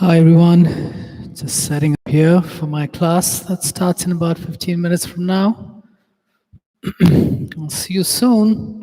Hi everyone, just setting up here for my class that starts in about 15 minutes from now. I'll see you soon.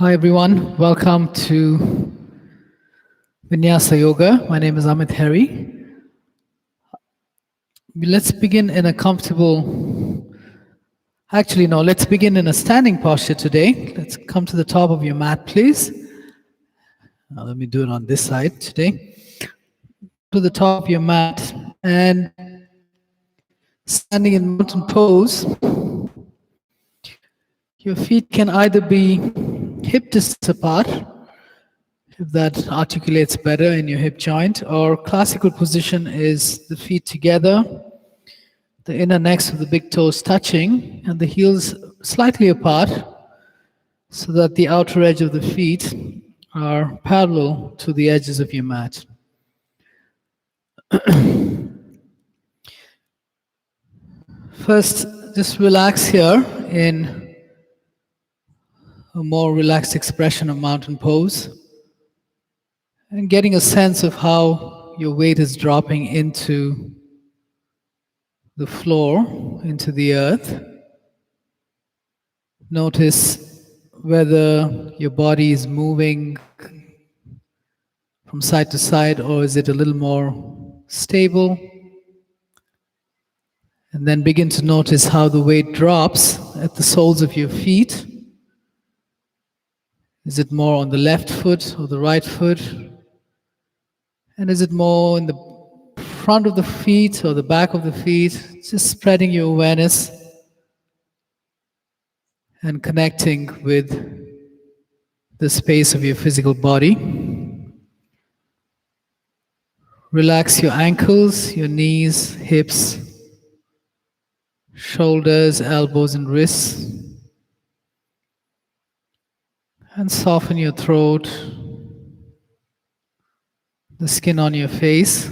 Hi everyone, welcome to VINYASA Yoga. My name is AMIT HERI. Let's begin in a comfortable, actually no, let's begin in a standing posture today. Let's come to the top of your mat, please. Now let me do it on this side today. To the top of your mat and standing in mountain pose. Your feet can either be hip distance apart, if that articulates better in your hip joint, or classical position is the feet together, the inner necks of the big toes touching, and the heels slightly apart, so that the outer edge of the feet are parallel to the edges of your mat. First, just relax here in a more relaxed expression of mountain pose, and getting a sense of how your weight is dropping into the floor, into the earth. Notice whether your body is moving from side to side or is it a little more stable. And then begin to notice how the weight drops at the soles of your feet. Is it more on the left foot or the right foot? And is it more in the front of the feet or the back of the feet? Just spreading your awareness and connecting with the space of your physical body. Relax your ankles, your knees, hips, shoulders, elbows, and wrists. And soften your throat, the skin on your face,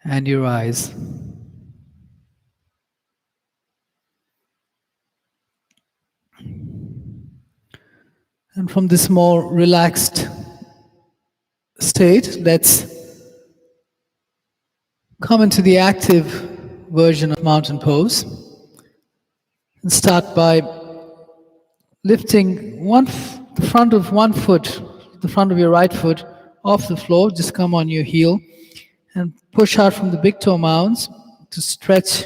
and your eyes. And from this more relaxed state, let's come into the active version of mountain pose. And start by lifting the front of one foot, the front of your right foot, off the floor. Just come on your heel and push out from the big toe mounds to stretch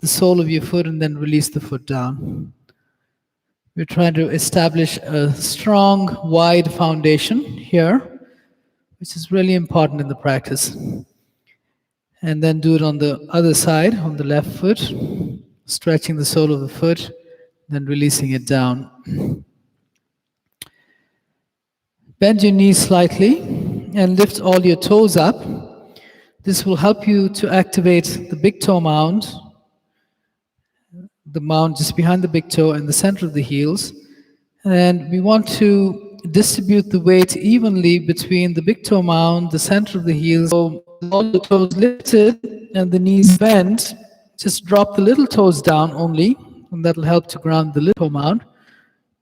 the sole of your foot and then release the foot down. We're trying to establish a strong, wide foundation here, which is really important in the practice. And then do it on the other side, on the left foot, stretching the sole of the foot, then releasing it down. Bend your knees slightly and lift all your toes up. This will help you to activate the big toe mound, the mound just behind the big toe and the center of the heels. And we want to distribute the weight evenly between the big toe mound, the center of the heels. So all the toes lifted and the knees bent. Just drop the little toes down only, and that'll help to ground the little toe mound.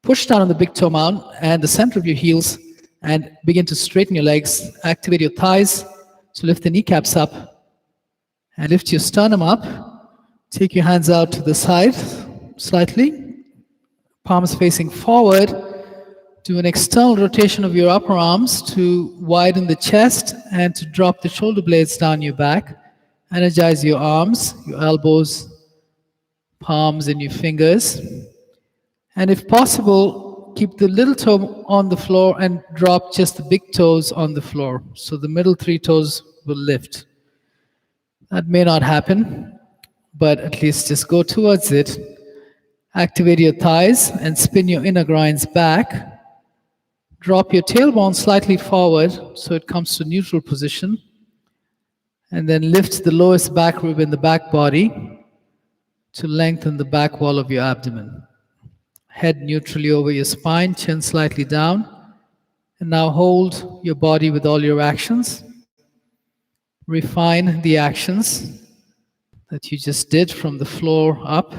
Push down on the big toe mound and the center of your heels and begin to straighten your legs. Activate your thighs. So lift the kneecaps up and lift your sternum up. Take your hands out to the side slightly, palms facing forward. Do an external rotation of your upper arms to widen the chest and to drop the shoulder blades down your back. Energize your arms, your elbows, palms, and your fingers. And if possible, keep the little toe on the floor and drop just the big toes on the floor. So the middle three toes will lift. That may not happen, but at least just go towards it. Activate your thighs and spin your inner groins back. Drop your tailbone slightly forward so it comes to neutral position. And then lift the lowest back rib in the back body to lengthen the back wall of your abdomen. Head neutrally over your spine, chin slightly down. And now hold your body with all your actions. Refine the actions that you just did from the floor up.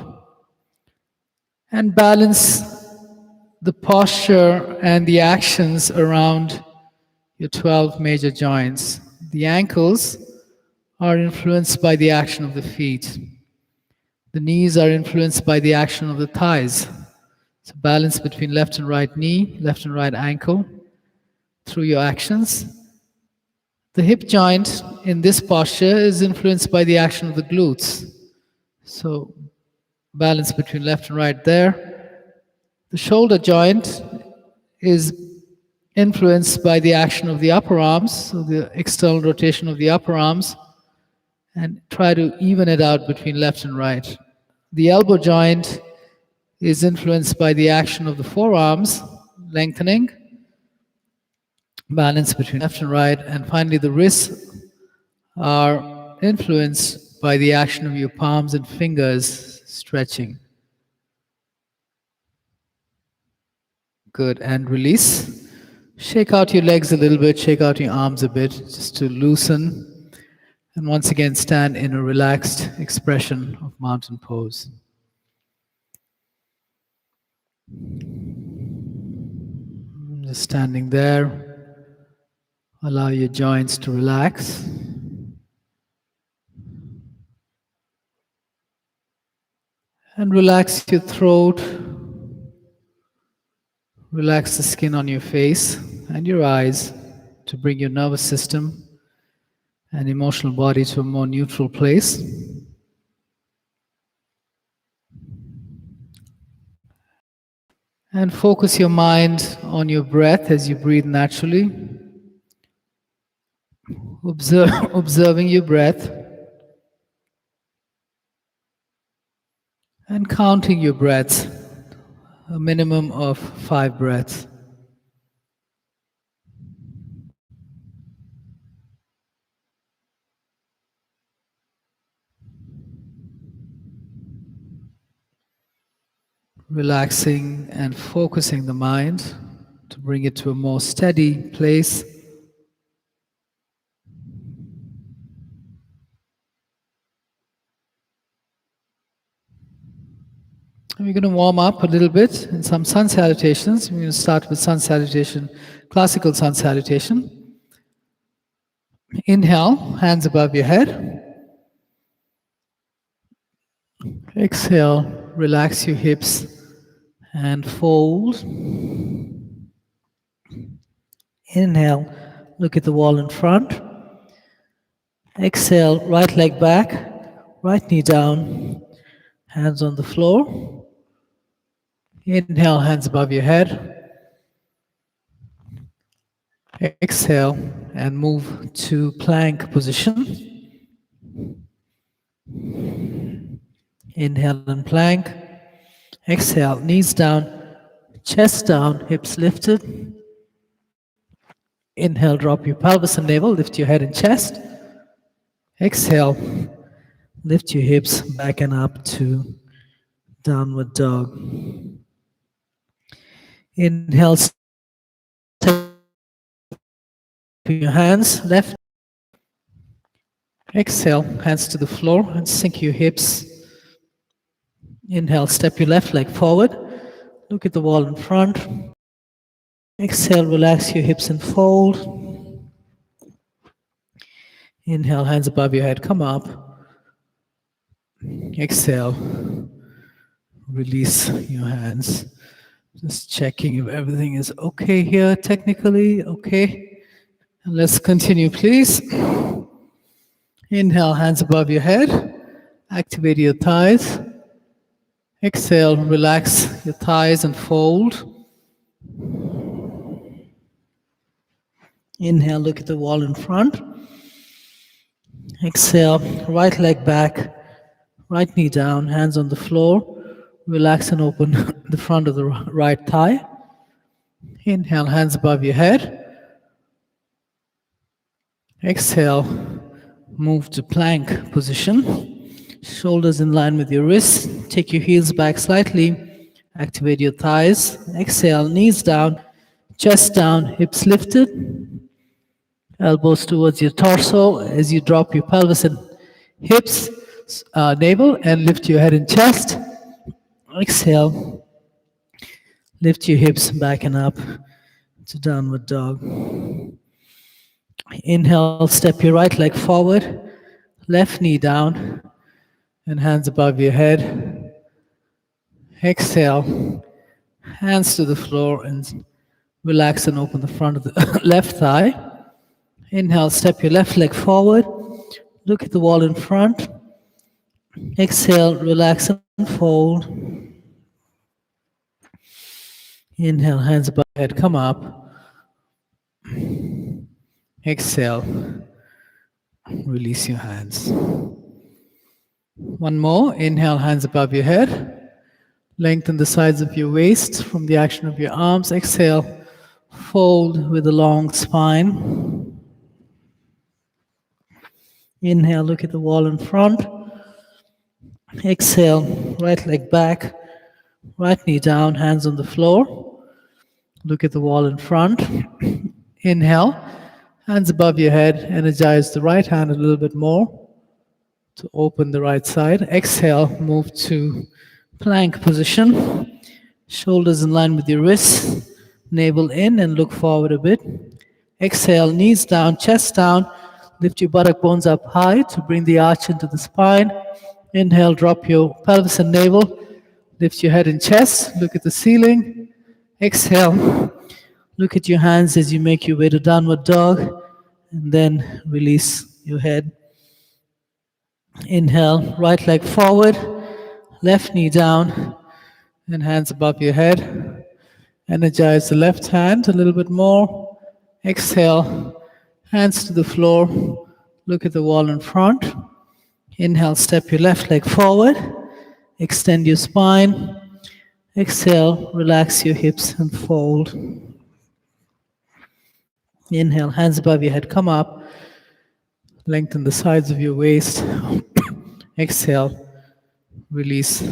And balance the posture and the actions around your 12 major joints. The ankles are influenced by the action of the feet. The knees are influenced by the action of the thighs. So balance between left and right knee, left and right ankle through your actions. The hip joint in this posture is influenced by the action of the glutes. So balance between left and right there. The shoulder joint is influenced by the action of the upper arms, so the external rotation of the upper arms, and try to even it out between left and right. The elbow joint is influenced by the action of the forearms, lengthening, balance between left and right, and finally the wrists are influenced by the action of your palms and fingers, stretching. Good, and release. Shake out your legs a little bit, shake out your arms a bit, just to loosen. And once again, stand in a relaxed expression of mountain pose. Just standing there, allow your joints to relax. And relax your throat. Relax the skin on your face and your eyes to bring your nervous system and emotional body to a more neutral place. And focus your mind on your breath as you breathe naturally. Observing your breath and counting your breaths, a minimum of 5 breaths. Relaxing and focusing the mind to bring it to a more steady place. And we're going to warm up a little bit in some sun salutations. We're going to start with sun salutation, classical sun salutation. Inhale, hands above your head. Exhale, relax your hips and fold. Inhale, look at the wall in front. Exhale, right leg back, right knee down, hands on the floor. Inhale, hands above your head. Exhale and move to plank position. Inhale and plank. Exhale, knees down, chest down, hips lifted. Inhale, drop your pelvis and navel, lift your head and chest. Exhale, lift your hips back and up to downward dog. Inhale, step your hands left. Exhale, hands to the floor and sink your hips. Inhale, step your left leg forward. Look at the wall in front. Exhale, relax your hips and fold. Inhale, hands above your head, come up. Exhale, release your hands. Just checking if everything is okay here, technically, okay. And let's continue, please. Inhale, hands above your head. Activate your thighs. Exhale, relax your thighs and fold. Inhale, look at the wall in front. Exhale, right leg back, right knee down, hands on the floor. Relax and open the front of the right thigh. Inhale, hands above your head. Exhale, move to plank position. Shoulders in line with your wrists. Take your heels back slightly. Activate your thighs. Exhale, knees down, chest down, hips lifted. Elbows towards your torso as you drop your pelvis and hips, navel, and lift your head and chest. Exhale, lift your hips back and up to downward dog. Inhale, step your right leg forward, left knee down, and hands above your head. Exhale, Hands to the floor and relax and open the front of the left thigh. Inhale, step your left leg forward. Look at the wall in front. Exhale, relax and fold. Inhale, hands above your head, come up. Exhale, release your hands. One more. Inhale, hands above your head. Lengthen the sides of your waist from the action of your arms. Exhale, fold with a long spine. Inhale, look at the wall in front. Exhale, right leg back, right knee down, hands on the floor. Look at the wall in front. Inhale, hands above your head. Energize the right hand a little bit more to open the right side. Exhale, move to plank position. Shoulders in line with your wrists. Navel in and look forward a bit. Exhale, knees down, chest down. Lift your buttock bones up high to bring the arch into the spine. Inhale, drop your pelvis and navel. Lift your head and chest. Look at the ceiling. Exhale. Look at your hands as you make your way to downward dog. And then release your head. Inhale, right leg forward. Left knee down. And hands above your head. Energize the left hand a little bit more. Exhale. Hands to the floor. Look at the wall in front. Inhale, step your left leg forward. Extend your spine. Exhale, relax your hips and fold. Inhale, hands above your head, come up. Lengthen the sides of your waist. Exhale, release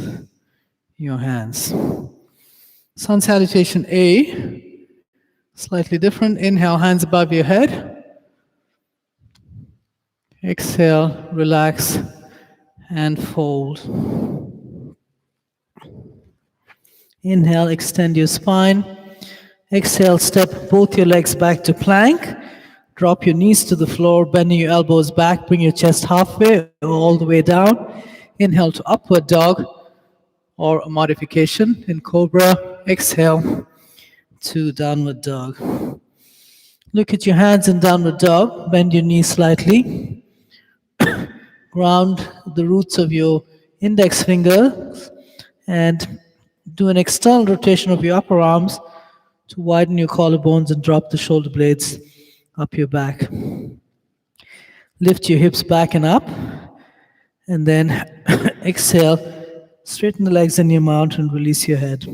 your hands. Sun salutation A, slightly different. Inhale, hands above your head. Exhale, relax and fold. Inhale, extend your spine. Exhale, step both your legs back to plank. Drop your knees to the floor, bending your elbows back, bring your chest halfway or all the way down. Inhale to upward dog or a modification in cobra. Exhale to downward dog. Look at your hands in downward dog. Bend your knees slightly. Ground the roots of your index fingers and do an external rotation of your upper arms to widen your collarbones and drop the shoulder blades up your back. Lift your hips back and up, and then exhale, straighten the legs in your mount and release your head.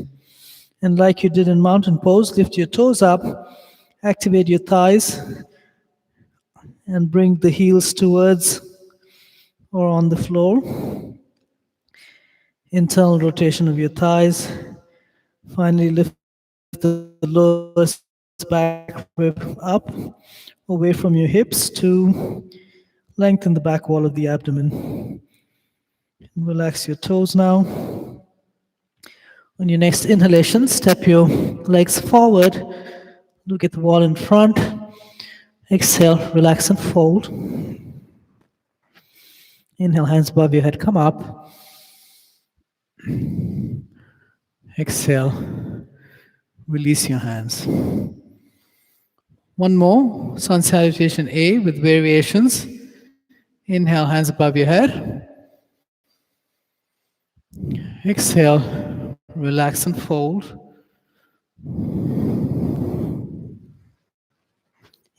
And like you did in mountain pose, lift your toes up, activate your thighs, and bring the heels towards or on the floor. Internal rotation of your thighs. Finally, lift the lower back rib up, away from your hips to lengthen the back wall of the abdomen. Relax your toes now. On your next inhalation, step your legs forward. Look at the wall in front. Exhale, relax and fold. Inhale, hands above your head, come up. Exhale, release your hands. One more, sun salutation A with variations. Inhale, hands above your head. Exhale, relax and fold.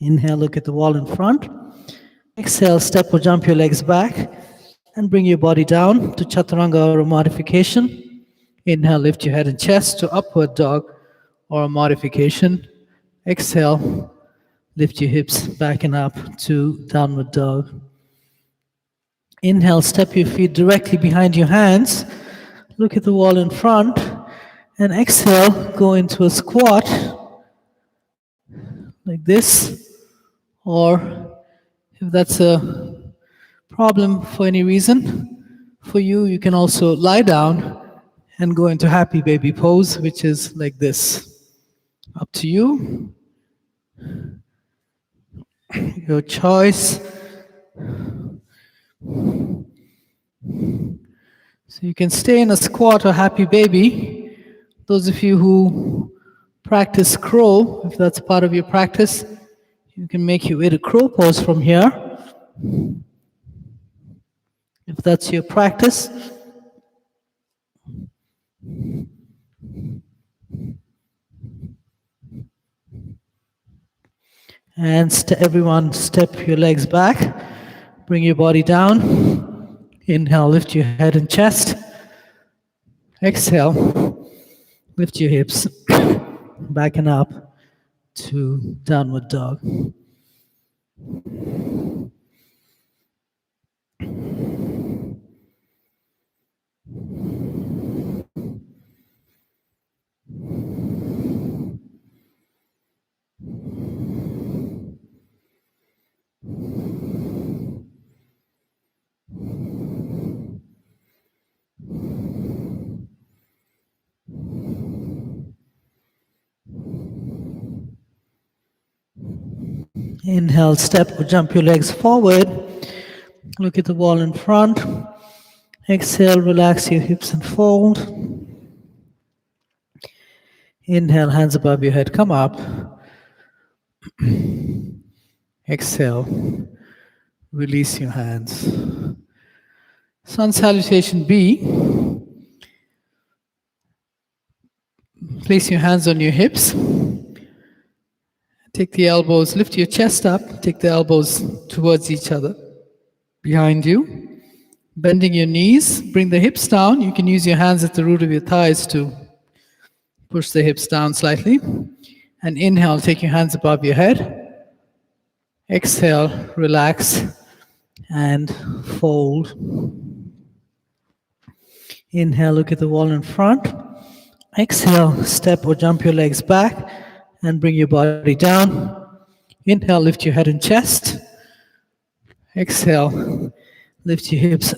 Inhale, look at the wall in front. Exhale, step or jump your legs back and bring your body down to chaturanga or a modification. Inhale, lift your head and chest to upward dog or a modification. Exhale, lift your hips back and up to downward dog. Inhale, step your feet directly behind your hands. Look at the wall in front. And exhale, go into a squat like this. Or if that's a problem for any reason, for you, you can also lie down and go into happy baby pose, which is like this. Up to you. Your choice. So you can stay in a squat or happy baby. Those of you who practice crow, if that's part of your practice, you can make your way to crow pose from here. If that's your practice. And everyone step your legs back. Bring your body down. Inhale, lift your head and chest. Exhale, lift your hips. Back and up to downward dog. Inhale, step or jump your legs forward. Look at the wall in front. Exhale, relax your hips and fold. Inhale, hands above your head, come up. Exhale, release your hands. Sun salutation B. Place your hands on your hips. Take the elbows, lift your chest up, take the elbows towards each other, behind you. Bending your knees, bring the hips down. You can use your hands at the root of your thighs to push the hips down slightly. And inhale, take your hands above your head. Exhale, relax and fold. Inhale, look at the wall in front. Exhale, step or jump your legs back and bring your body down. Inhale, lift your head and chest. Exhale, lift your hips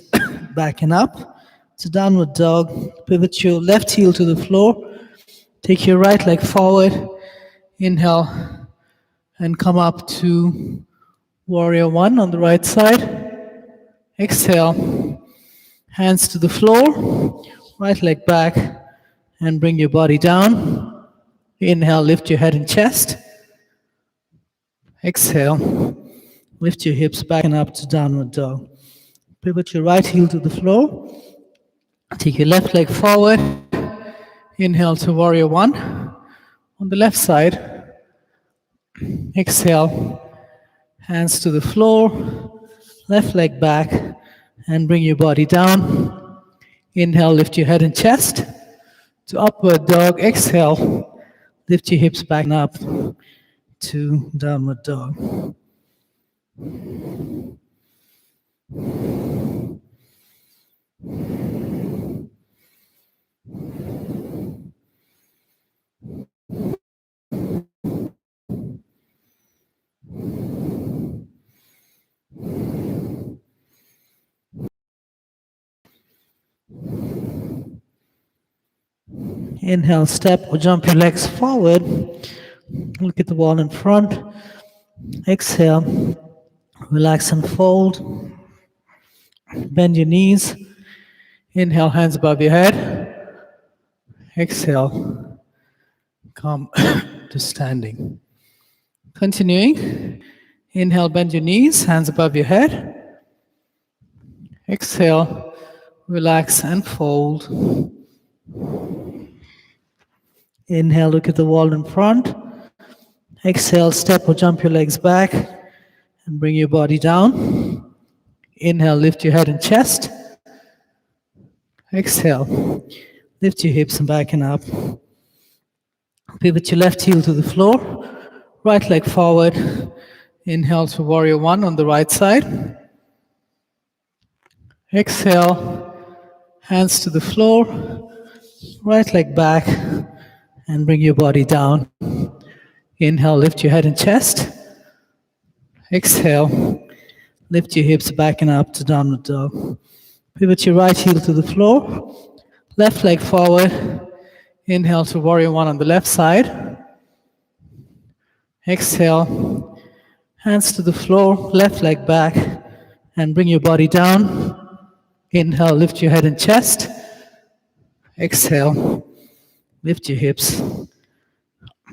back and up to downward dog. Pivot your left heel to the floor. Take your right leg forward. Inhale and come up to warrior one on the right side. Exhale, hands to the floor, right leg back and bring your body down. Inhale, lift your head and chest. Exhale, lift your hips back and up to downward dog. Pivot your right heel to the floor. Take your left leg forward. Inhale to warrior one on the left side. Exhale, hands to the floor, left leg back, and bring your body down. Inhale, lift your head and chest to upward dog. Exhale, lift your hips back and up to downward dog. Inhale, step or jump your legs forward. Look at the wall in front. Exhale, relax and fold. Bend your knees. Inhale, hands above your head. Exhale, come to standing. Continuing. Inhale, bend your knees, hands above your head. Exhale, relax and fold. Inhale, look at the wall in front. Exhale, step or jump your legs back and bring your body down. Inhale, lift your head and chest. Exhale, lift your hips and back and up. Pivot your left heel to the floor, right leg forward. Inhale to warrior one on the right side. Exhale, hands to the floor, right leg back, and bring your body down. Inhale, lift your head and chest. Exhale, lift your hips back and up to downward dog. Pivot your right heel to the floor, left leg forward. Inhale to warrior one on the left side. Exhale, hands to the floor, left leg back, and bring your body down. Inhale, lift your head and chest. Exhale, Lift your hips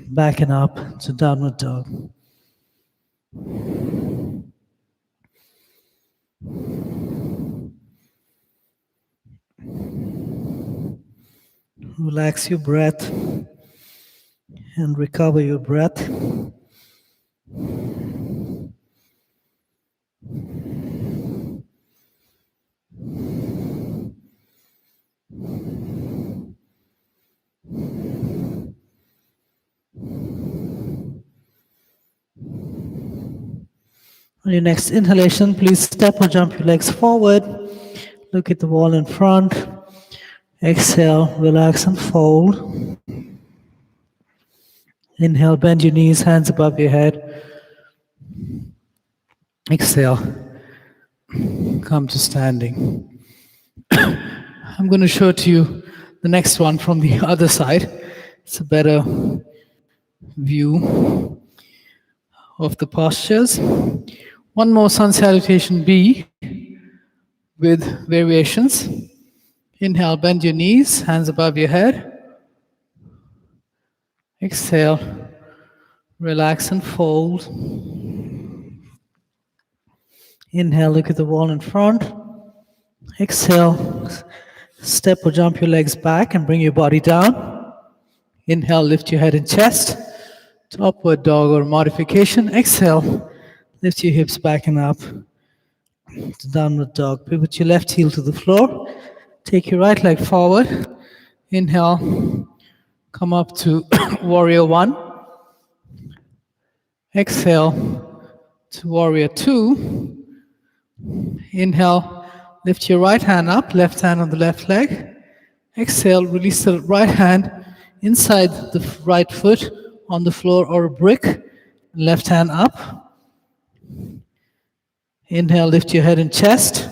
back and up to downward dog. Relax your breath and recover your breath. On your next inhalation, please step or jump your legs forward. Look at the wall in front. Exhale, relax and fold. Inhale, bend your knees, hands above your head. Exhale, come to standing. I'm going to show to you the next one from the other side. It's a better view of the postures. One more sun salutation B with variations. Inhale, bend your knees, hands above your head. Exhale, relax and fold. Inhale, look at the wall in front. Exhale, step or jump your legs back and bring your body down. Inhale, lift your head and chest to upward dog or modification. Exhale, lift your hips back and up to downward dog. Pivot your left heel to the floor. Take your right leg forward. Inhale, come up to warrior one. Exhale to warrior two. Inhale, lift your right hand up, left hand on the left leg. Exhale, release the right hand inside the right foot on the floor or a brick. Left hand up. Inhale, lift your head and chest.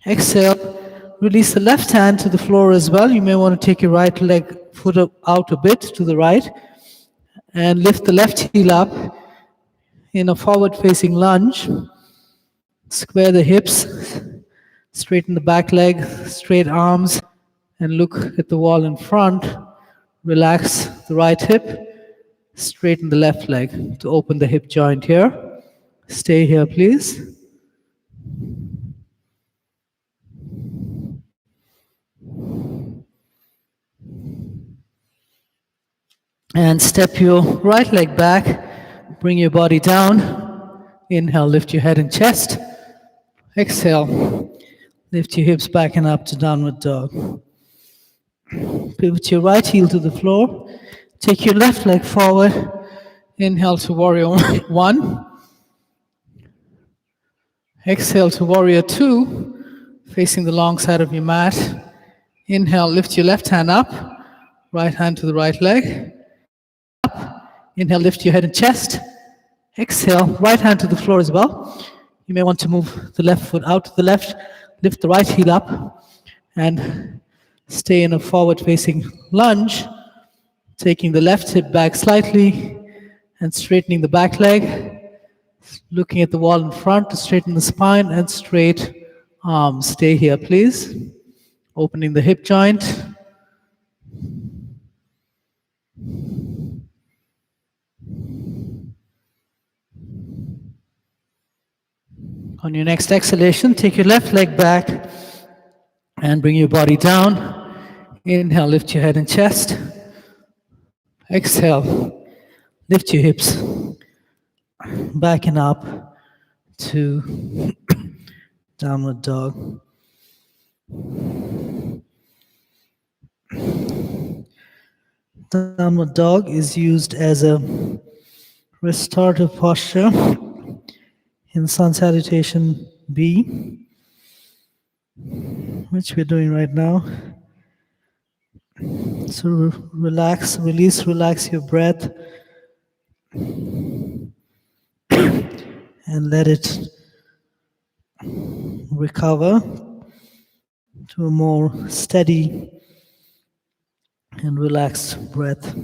Exhale, release the left hand to the floor as well. You may want to take your right leg foot out a bit to the right and lift the left heel up in a forward-facing lunge. Square the hips, straighten the back leg, straight arms, and look at the wall in front. Relax the right hip, straighten the left leg to open the hip joint here. Stay here, please. And step your right leg back, bring your body down. Inhale, lift your head and chest. Exhale, lift your hips back and up to downward dog. Pivot your right heel to the floor. Take your left leg forward. Inhale to warrior one. Exhale to warrior two, facing the long side of your mat. Inhale, lift your left hand up. Right hand to the right leg. Inhale, lift your head and chest. Exhale, right hand to the floor as well. You may want to move the left foot out to the left, lift the right heel up, and stay in a forward-facing lunge, taking the left hip back slightly and straightening the back leg, looking at the wall in front to straighten the spine and straight arms. Stay here, please. Opening the hip joint. On your next exhalation, take your left leg back and bring your body down. Inhale, lift your head and chest. Exhale, lift your hips back and up to downward dog. Downward dog is used as a restorative posture in sun salutation B, which we're doing right now. So relax, release, relax your breath and let it recover to a more steady and relaxed breath.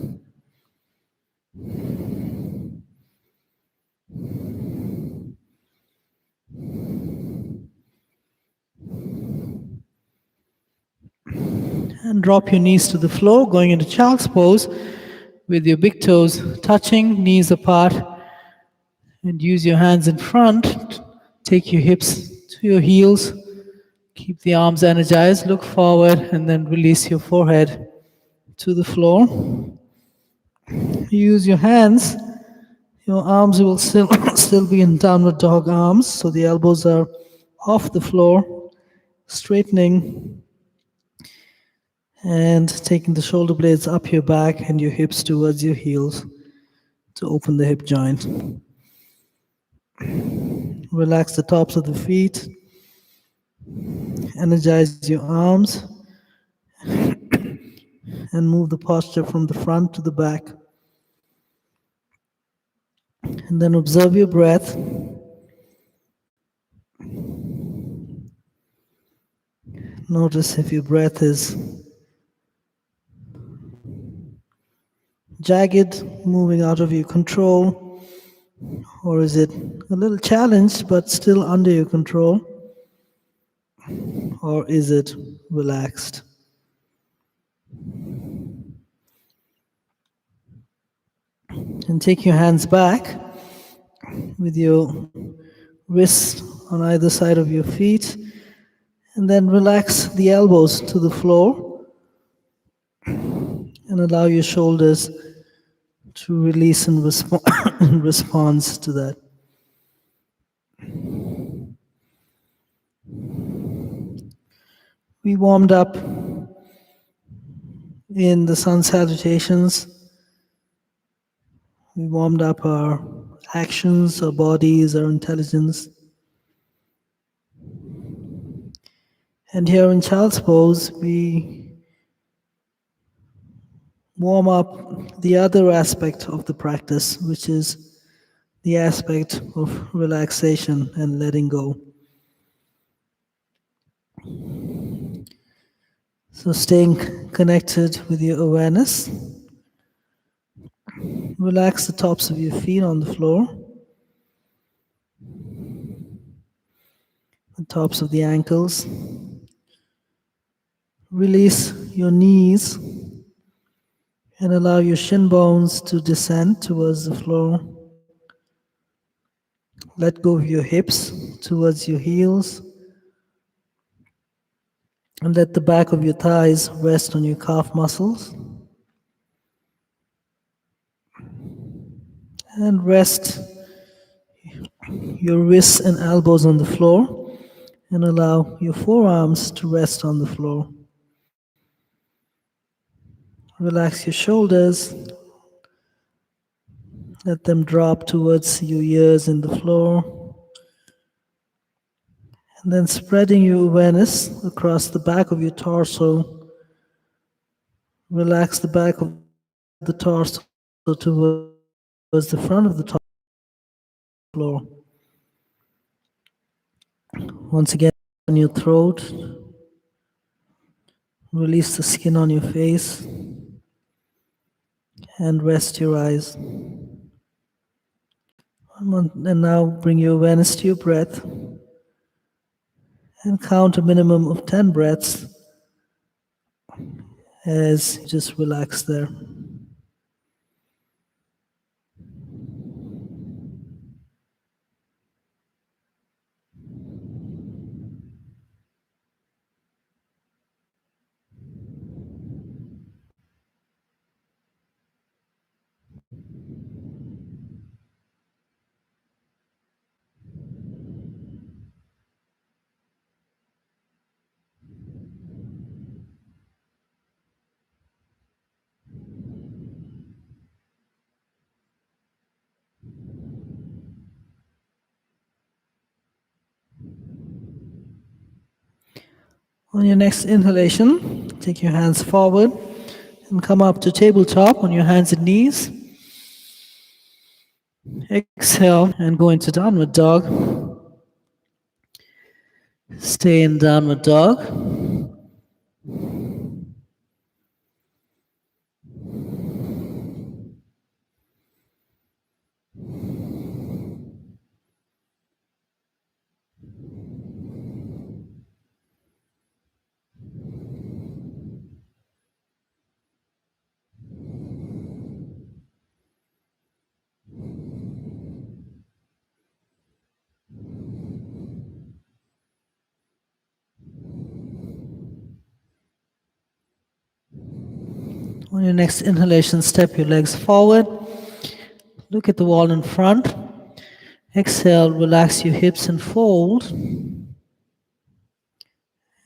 And drop your knees to the floor, going into child's pose with your big toes touching, knees apart, and use your hands in front. Take your hips to your heels. Keep the arms energized, look forward, and then release your forehead to the floor. Use your hands. Your arms will still, still be in downward dog arms, so the elbows are off the floor, straightening and taking the shoulder blades up your back and your hips towards your heels to open the hip joint. Relax the tops of the feet. Energize your arms and move the posture from the front to the back. And then observe your breath. Notice if your breath is jagged, moving out of your control, or is it a little challenged but still under your control, or is it relaxed? And take your hands back with your wrists on either side of your feet, and then relax the elbows to the floor and allow your shoulders to release in, in response to that. We warmed up in the sun salutations. We warmed up our actions, our bodies, our intelligence. And here in child's pose, we warm up the other aspect of the practice, which is the aspect of relaxation and letting go. So staying connected with your awareness, relax the tops of your feet on the floor, the tops of the ankles. Release your knees and allow your shin bones to descend towards the floor. Let go of your hips towards your heels. And let the back of your thighs rest on your calf muscles. And rest your wrists and elbows on the floor. And allow your forearms to rest on the floor. Relax your shoulders. Let them drop towards your ears in the floor. And then spreading your awareness across the back of your torso. Relax the back of the torso towards the front of the floor. Once again, on your throat. Release the skin on your face. And rest your eyes. And now bring your awareness to your breath. And count a minimum of 10 breaths as you just relax there. On your next inhalation, take your hands forward and come up to tabletop on your hands and knees. Exhale and go into downward dog. Stay in downward dog. On your next inhalation, step your legs forward. Look at the wall in front. Exhale, relax your hips and fold.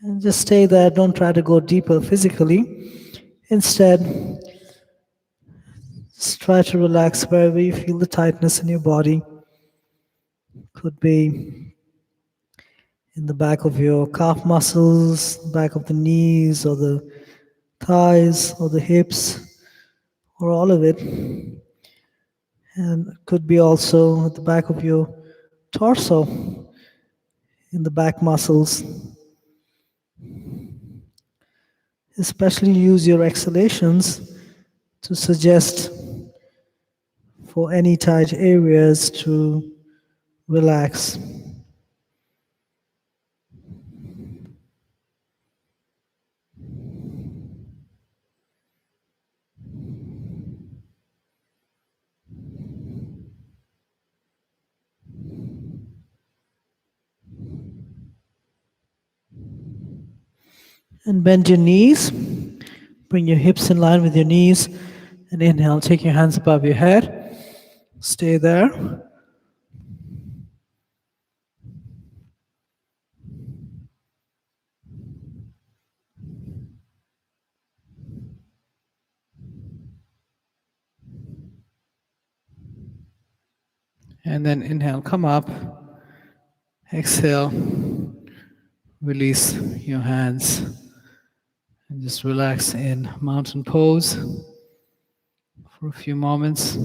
And just stay there. Don't try to go deeper physically. Instead, just try to relax wherever you feel the tightness in your body. Could be in the back of your calf muscles, back of the knees, or the thighs, or the hips, or all of it. And it could be also at the back of your torso, in the back muscles. Especially use your exhalations to suggest for any tight areas to relax. And bend your knees. Bring your hips in line with your knees. And inhale, take your hands above your head. Stay there. And then inhale, come up. Exhale, release your hands. And just relax in mountain pose for a few moments.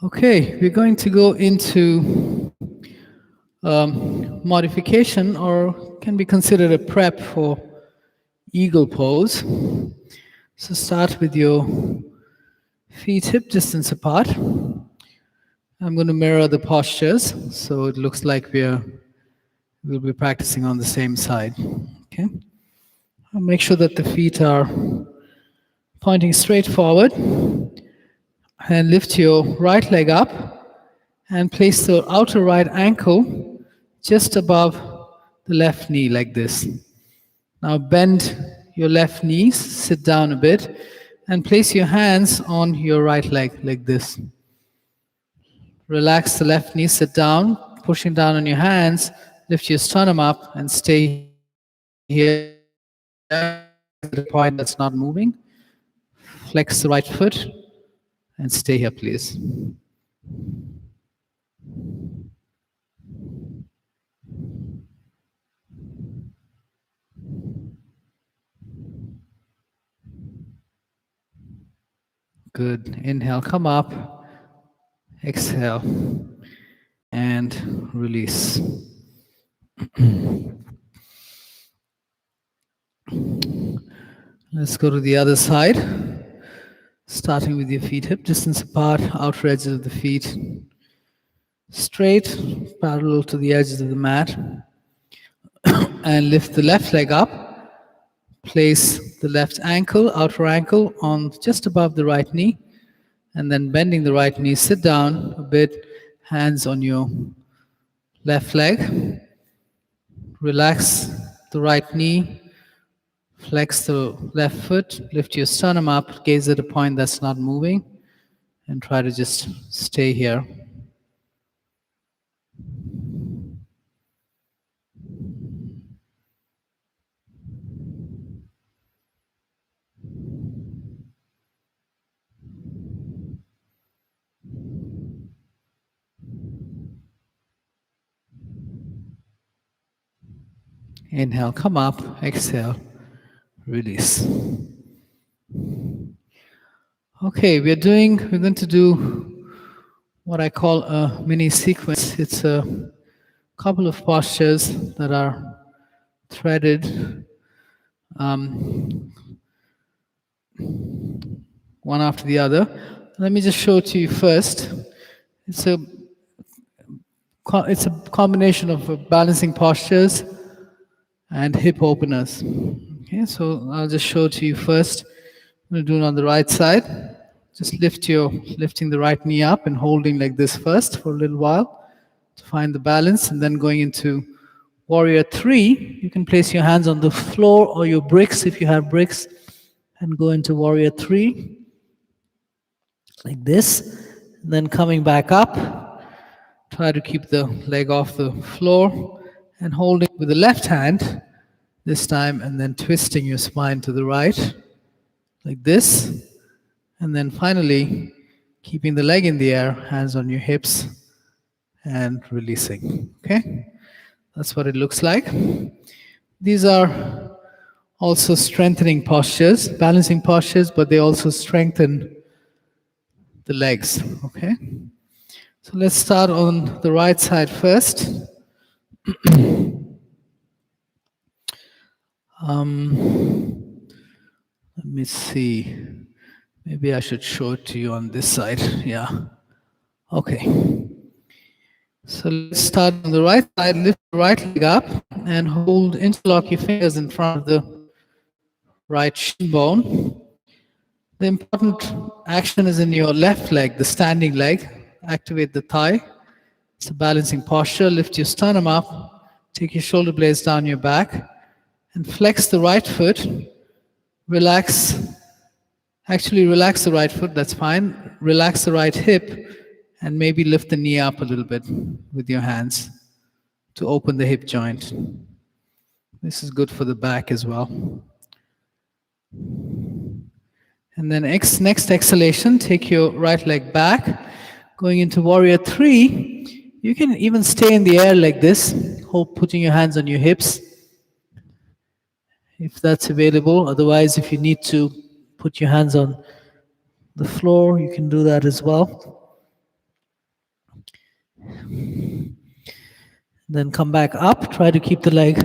Okay, we're going to go into modification, or can be considered a prep for eagle pose. So start with your feet hip distance apart. I'm going to mirror the postures, so it looks like we'll be practicing on the same side. Okay. I'll make sure that the feet are pointing straight forward, and lift your right leg up and place the outer right ankle just above the left knee like this. Now bend your left knee, sit down a bit, and place your hands on your right leg like this. Relax the left knee, sit down, pushing down on your hands, lift your sternum up and stay here at the point that's not moving. Flex the right foot and stay here, please. Good. Inhale, come up. Exhale. And release. Let's go to the other side. Starting with your feet hip distance apart, outer edges of the feet straight, parallel to the edges of the mat. And lift the left leg up. Place the left ankle, outer ankle, on just above the right knee. And then bending the right knee, sit down a bit, hands on your left leg. Relax the right knee, flex the left foot, lift your sternum up, gaze at a point that's not moving, and try to just stay here. Inhale, come up, exhale, release. Okay, we're going to do what I call a mini sequence. It's a couple of postures that are threaded one after the other. Let me just show it to you first. It's a It's a combination of balancing postures and hip openers. Okay, so I'll just show to you first. I'm going to do it on the right side. Just lifting the right knee up and holding like this first for a little while to find the balance, and then going into warrior 3. You can place your hands on the floor or your bricks if you have bricks, and go into warrior 3 like this. And then coming back up, try to keep the leg off the floor and holding with the left hand this time, and then twisting your spine to the right like this. And then finally, keeping the leg in the air, hands on your hips, and releasing. Okay? That's what it looks like. These are also strengthening postures, balancing postures, but they also strengthen the legs. Okay? So let's start on the right side first. Let me see. Maybe I should show it to you on this side. Yeah. Okay. So let's start on the right side. Lift the right leg up and interlock your fingers in front of the right shin bone. The important action is in your left leg, the standing leg. Activate the thigh. It's a balancing posture. Lift your sternum up. Take your shoulder blades down your back and flex the right foot. Relax. Actually, relax the right foot, that's fine. Relax the right hip and maybe lift the knee up a little bit with your hands to open the hip joint. This is good for the back as well. And then next exhalation, take your right leg back. Going into warrior 3, you can even stay in the air like this, putting your hands on your hips, if that's available. Otherwise, if you need to put your hands on the floor, you can do that as well. Then come back up. Try to keep the leg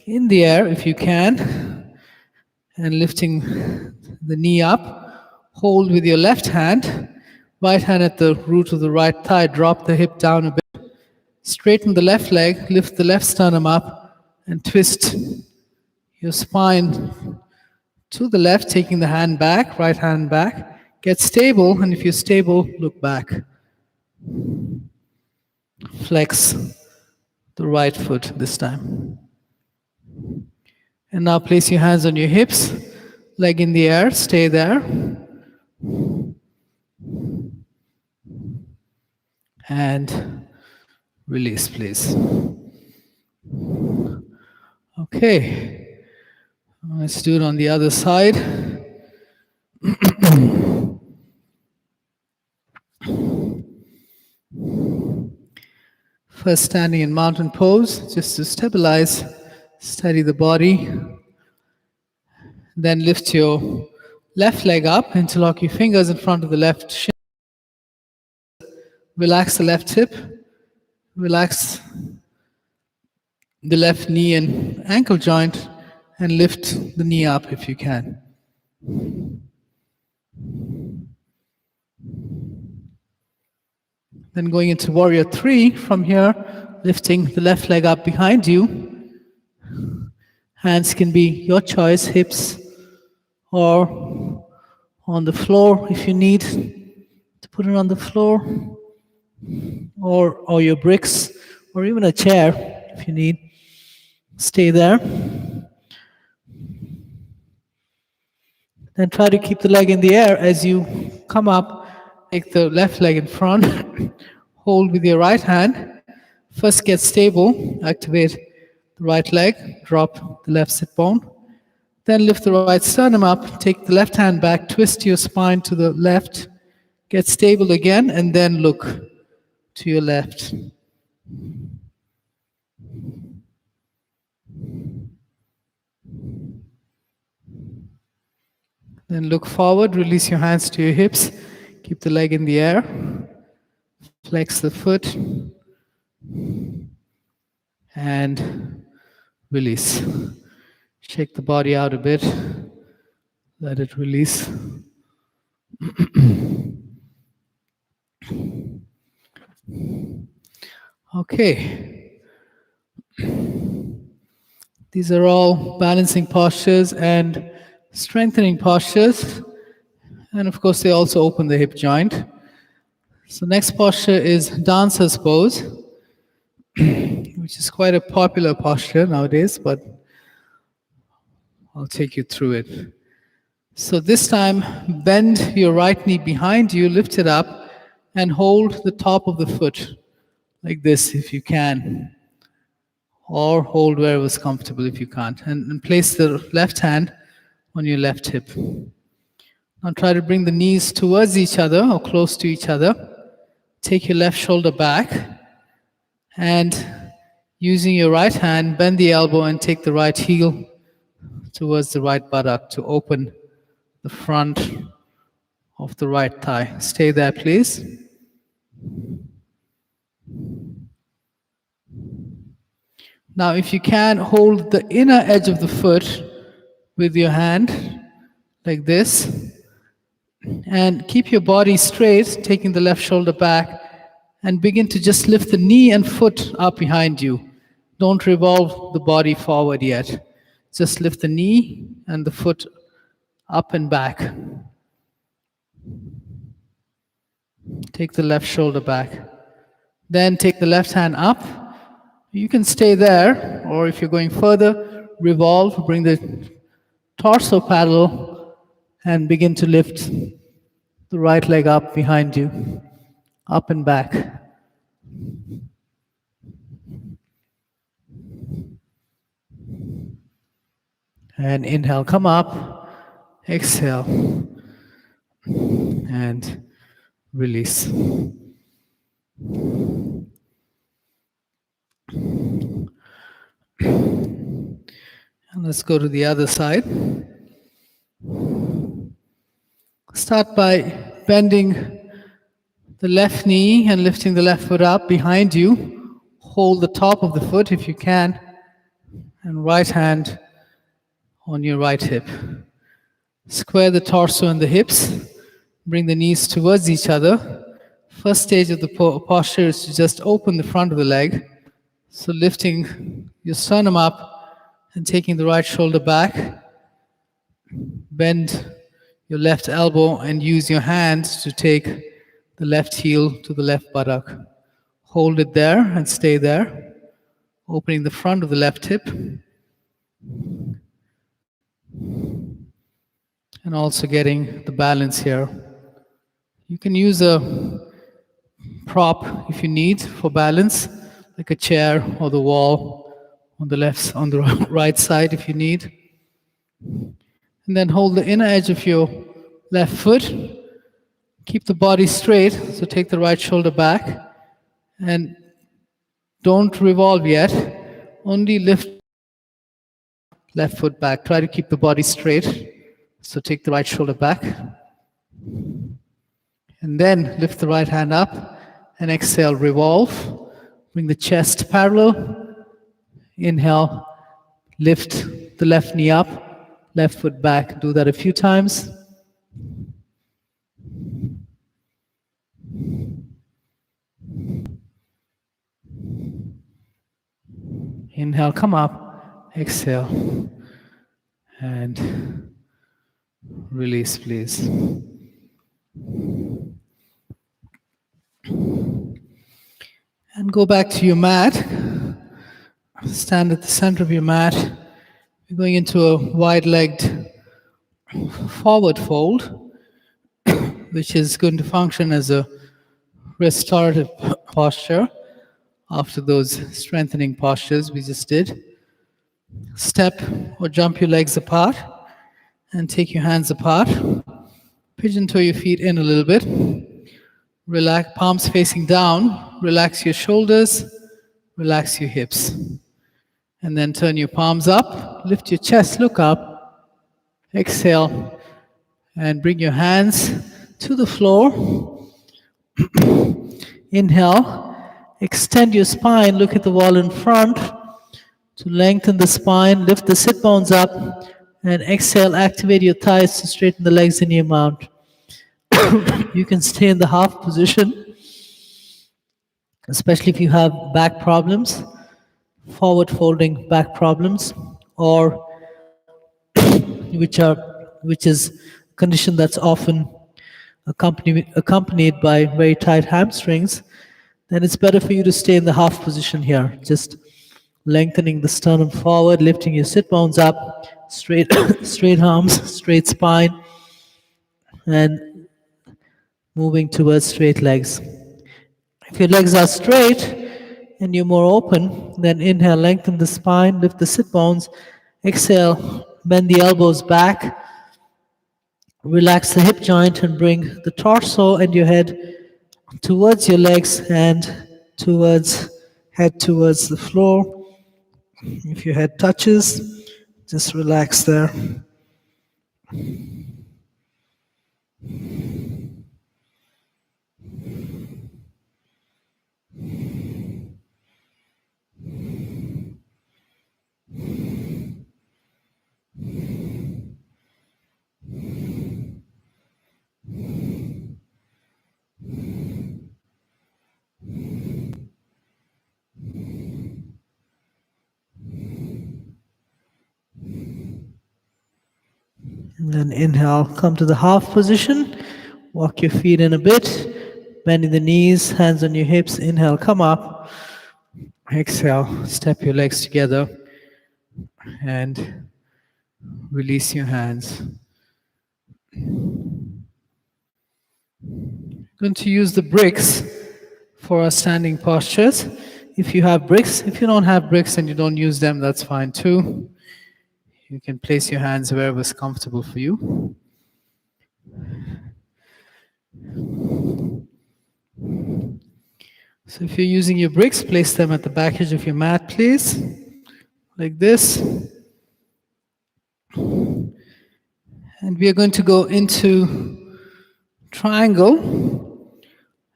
in the air if you can. And lifting the knee up. Hold with your left hand. Right hand at the root of the right thigh. Drop the hip down a bit. Straighten the left leg. Lift the left sternum up. And twist your spine to the left, taking the hand back, right hand back. Get stable, and if you're stable, look back. Flex the right foot this time. And now place your hands on your hips, leg in the air, stay there. And release, please. Okay. Let's do it on the other side. First standing in mountain pose, just to stabilize, steady the body. Then lift your left leg up, interlock your fingers in front of the left shin. Relax the left hip. Relax the left knee and ankle joint, and lift the knee up if you can. Then going into warrior 3, from here, lifting the left leg up behind you. Hands can be your choice, hips, or on the floor if you need to put it on the floor, or your bricks, or even a chair if you need. Stay there. Then try to keep the leg in the air as you come up. Take the left leg in front. Hold with your right hand. First get stable. Activate the right leg. Drop the left sit bone. Then lift the right sternum up. Take the left hand back. Twist your spine to the left. Get stable again, and then look to your left. Then look forward, release your hands to your hips, keep the leg in the air, flex the foot, and release. Shake the body out a bit, let it release. Okay. These are all balancing postures and strengthening postures. And of course, they also open the hip joint. So next posture is dancer's pose, which is quite a popular posture nowadays, but I'll take you through it. So this time, bend your right knee behind you, lift it up, and hold the top of the foot like this if you can, or hold wherever is comfortable if you can't, and place the left hand on your left hip. Now try to bring the knees towards each other or close to each other. Take your left shoulder back, and using your right hand, bend the elbow and take the right heel towards the right buttock to open the front of the right thigh. Stay there, please. Now, if you can, hold the inner edge of the foot with your hand, like this, and keep your body straight, taking the left shoulder back, and begin to just lift the knee and foot up behind you. Don't revolve the body forward yet. Just lift the knee and the foot up and back. Take the left shoulder back. Then take the left hand up. You can stay there, or if you're going further, revolve, bring the torso parallel, and begin to lift the right leg up behind you, up and back. And inhale, come up, exhale, and release. And let's go to the other side. Start by bending the left knee and lifting the left foot up behind you. Hold the top of the foot if you can, and right hand on your right hip. Square the torso and the hips. Bring the knees towards each other. First stage of the posture is to just open the front of the leg. So lifting your sternum up and taking the right shoulder back. Bend your left elbow and use your hands to take the left heel to the left buttock. Hold it there and stay there. Opening the front of the left hip. And also getting the balance here. You can use a prop if you need for balance, like a chair or the wall on the right side if you need. And then hold the inner edge of your left foot. Keep the body straight, so take the right shoulder back. And don't revolve yet. Only lift left foot back. Try to keep the body straight. So take the right shoulder back. And then lift the right hand up and exhale, revolve. Bring the chest parallel. Inhale, lift the left knee up, left foot back. Do that a few times. Inhale, come up, exhale, and release, please. And go back to your mat. Stand at the center of your mat. You're going into a wide-legged forward fold, which is going to function as a restorative posture after those strengthening postures we just did. Step or jump your legs apart and take your hands apart. Pigeon toe your feet in a little bit. Relax, palms facing down. Relax your shoulders. Relax your hips. And then turn your palms up. Lift your chest, look up. Exhale. And bring your hands to the floor. Inhale. Extend your spine. Look at the wall in front. To lengthen the spine, lift the sit bones up. And exhale, activate your thighs to straighten the legs in your mount. You can stay in the half position especially if you have back problems, forward folding back problems, or which is a condition that's often accompanied by very tight hamstrings, then it's better for you to stay in the half position here. Just lengthening the sternum forward, lifting your sit bones up, straight, straight arms, straight spine, and moving towards straight legs. If your legs are straight and you're more open, then inhale, lengthen the spine, lift the sit bones. Exhale, bend the elbows back, relax the hip joint, and bring the torso and your head towards your legs and towards head towards the floor. If your head touches, just relax there. And then inhale, come to the half position. Walk your feet in a bit, bending the knees, hands on your hips. Inhale, come up. Exhale, step your legs together and release your hands. Going to use the bricks for our standing postures. If you have bricks, if you don't have bricks and you don't use them, that's fine too. You can place your hands wherever is comfortable for you. So if you're using your bricks, place them at the back edge of your mat, please, like this. And we are going to go into triangle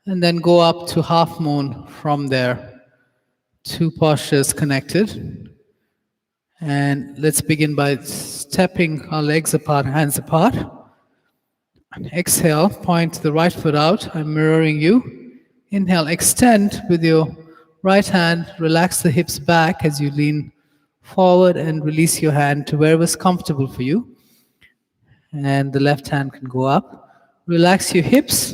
and then go up to half moon from there. Two postures connected. And let's begin by stepping our legs apart, hands apart. And exhale, point the right foot out. I'm mirroring you. Inhale, extend with your right hand. Relax the hips back as you lean forward and release your hand to wherever's comfortable for you. And the left hand can go up. Relax your hips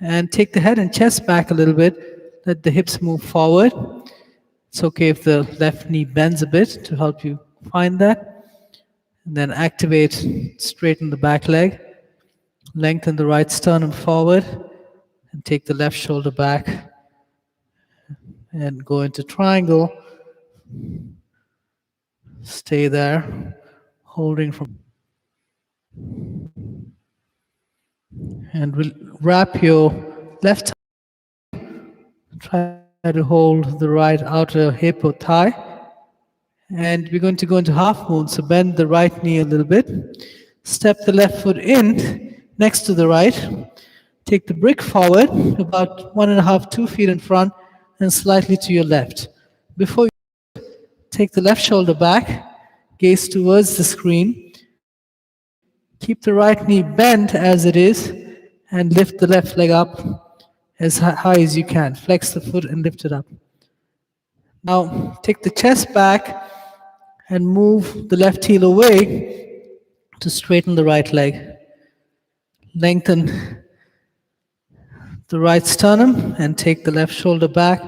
and take the head and chest back a little bit. Let the hips move forward. It's okay if the left knee bends a bit to help you find that. And then activate, straighten the back leg. Lengthen the right sternum forward and take the left shoulder back and go into triangle. Stay there, holding from. And we'll wrap your left arm. Try to hold the right outer hip or thigh. And we're going to go into half moon, so bend the right knee a little bit. Step the left foot in next to the right. Take the brick forward, about 1.5, 2 feet in front, and slightly to your left. Before you take the left shoulder back, gaze towards the screen. Keep the right knee bent as it is, and lift the left leg up as high as you can. Flex the foot and lift it up. Now, take the chest back and move the left heel away to straighten the right leg. Lengthen the right sternum and take the left shoulder back.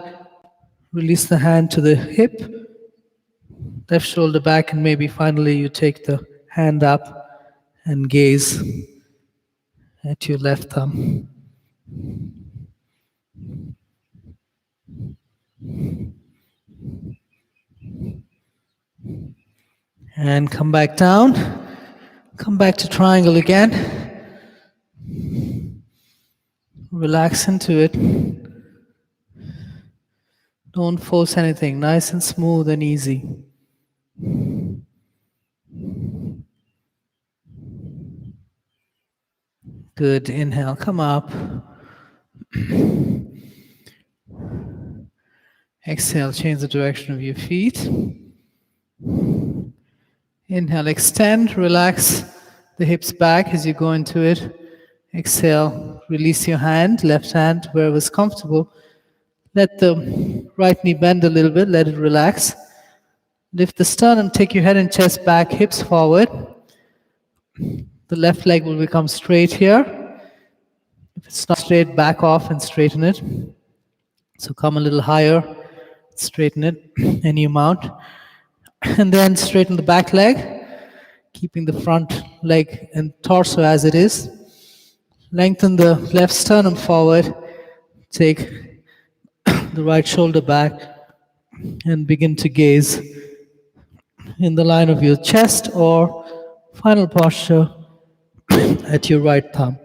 Release the hand to the hip. Left shoulder back, and maybe finally you take the hand up and gaze at your left thumb. And come back down. Come back to triangle again. Relax into it. Don't force anything. Nice and smooth and easy. Good. Inhale. Come up. Exhale. Change the direction of your feet. Inhale, extend, relax the hips back as you go into it. Exhale, release your hand, left hand, wherever's comfortable. Let the right knee bend a little bit, let it relax. Lift the sternum, take your head and chest back, hips forward. The left leg will become straight here. If it's not straight, back off and straighten it. So come a little higher, straighten it, any amount. And then straighten the back leg, keeping the front leg and torso as it is. Lengthen the left sternum forward, take the right shoulder back, and begin to gaze in the line of your chest or final posture at your right thumb.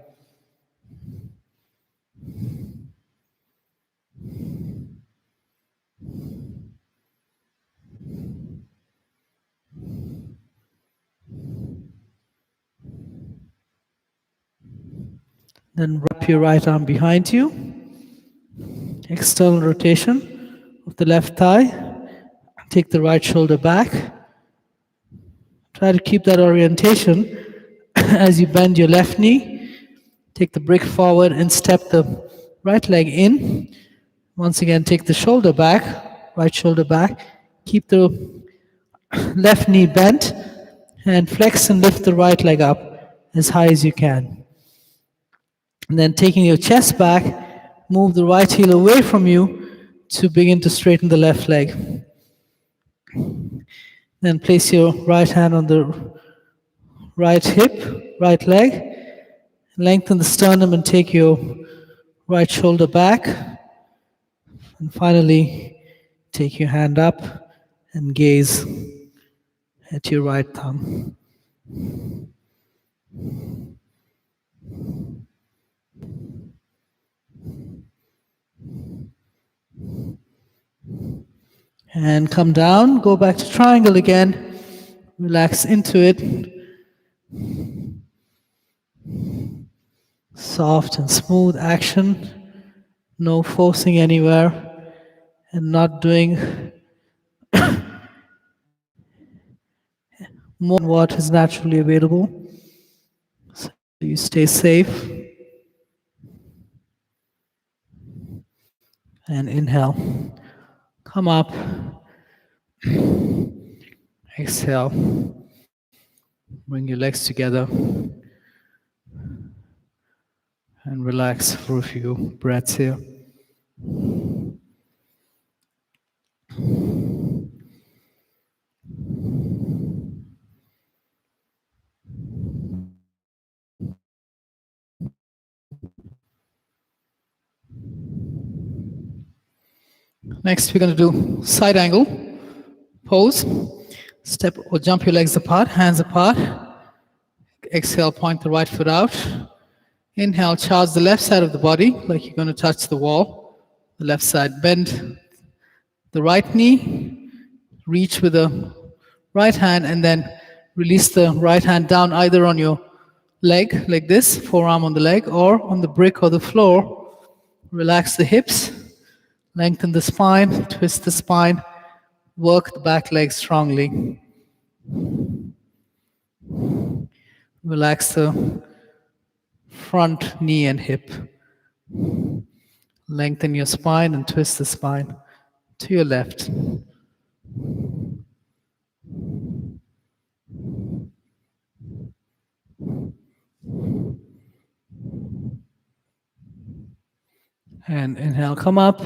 Then wrap your right arm behind you. External rotation of the left thigh. Take the right shoulder back. Try to keep that orientation as you bend your left knee. Take the brick forward and step the right leg in. Once again, take the shoulder back, right shoulder back. Keep the left knee bent and flex and lift the right leg up as high as you can. And then taking your chest back, move the right heel away from you to begin to straighten the left leg. Then place your right hand on the right hip, right leg. Lengthen the sternum and take your right shoulder back. And finally, take your hand up and gaze at your right thumb. And come down, go back to triangle again. Relax into it. Soft and smooth action. No forcing anywhere. And not doing more than what is naturally available. So you stay safe. And inhale. Come up. Exhale. Bring your legs together. And relax for a few breaths here. Next, we're going to do side angle pose. Step or jump your legs apart, hands apart. Exhale, point the right foot out. Inhale, charge the left side of the body like you're going to touch the wall. The left side, bend the right knee, reach with the right hand, and then release the right hand down either on your leg, like this, forearm on the leg, or on the brick or the floor. Relax the hips, lengthen the spine, twist the spine, work the back leg strongly. Relax the front knee and hip. Lengthen your spine and twist the spine to your left. And inhale, come up.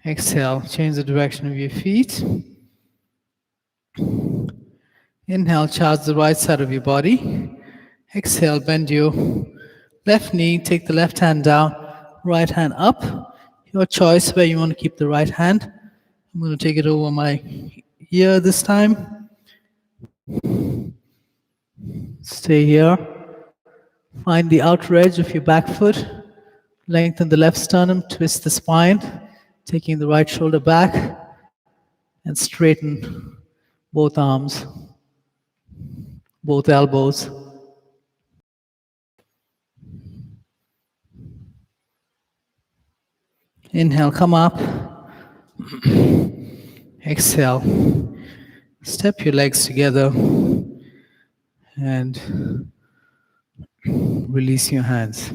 Exhale, change the direction of your feet. Inhale, charge the right side of your body. Exhale, bend your left knee, take the left hand down, right hand up. Your choice where you want to keep the right hand. I'm going to take it over my ear this time. Stay here. Find the outer edge of your back foot. Lengthen the left sternum, twist the spine, taking the right shoulder back, and straighten both arms, both elbows. Inhale, come up. Exhale. Step your legs together and release your hands.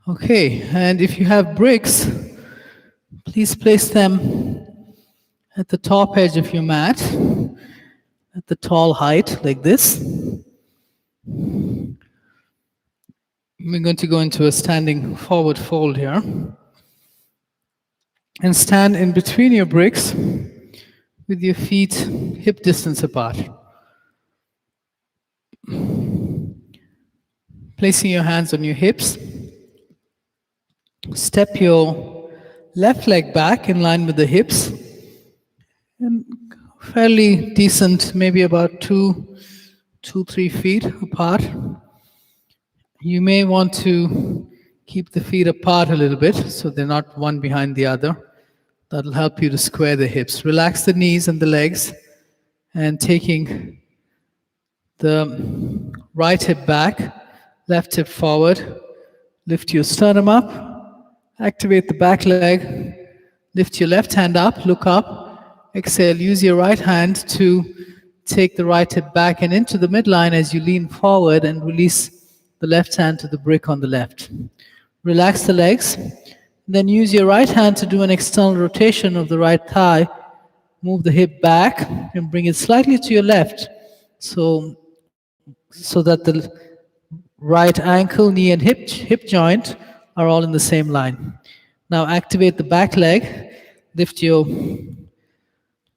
Okay, and if you have bricks, please place them at the top edge of your mat, at the tall height, like this. We're going to go into a standing forward fold here. And stand in between your bricks with your feet hip distance apart. Placing your hands on your hips, step your left leg back in line with the hips, and fairly decent, maybe about 3 feet apart. You may want to keep the feet apart a little bit so they're not one behind the other. That'll help you to square the hips. Relax the knees and the legs, and taking the right hip back, left hip forward, lift your sternum up, activate the back leg, lift your left hand up, look up, exhale, use your right hand to take the right hip back and into the midline as you lean forward and release the left hand to the brick on the left. Relax the legs, then use your right hand to do an external rotation of the right thigh. Move the hip back and bring it slightly to your left so that the right ankle, knee, and hip joint are all in the same line. Now activate the back leg, lift your